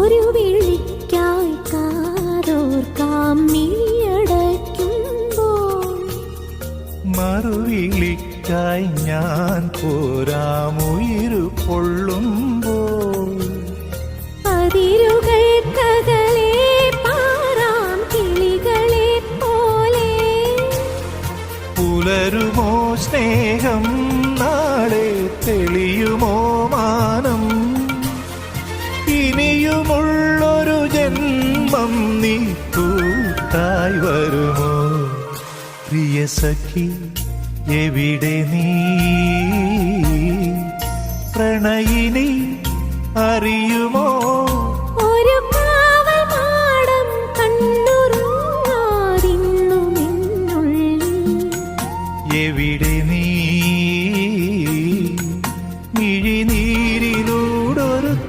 ഒരു വിളിക്കായി കാതോർക്കാം മിഴിയടയ്ക്കുമ്പോൾ. മറുവിളിക്കായി ഞാൻ പോരാമുയിരു പൊള്ളുമ്പോൾ. അതിരുകൾക്കകലെ പാറാം കിളികളെ പോലെ. പുലരുമോ സ്നേഹം, നാളെ തെളിയുമോ മാനം. ഇനിയുമുള്ളൊരു ജന്മം നീ കൂട്ടായി വരുമോ? പ്രിയ സഖി എവിടെ നീ? പ്രണയിനി അറിയുമോ?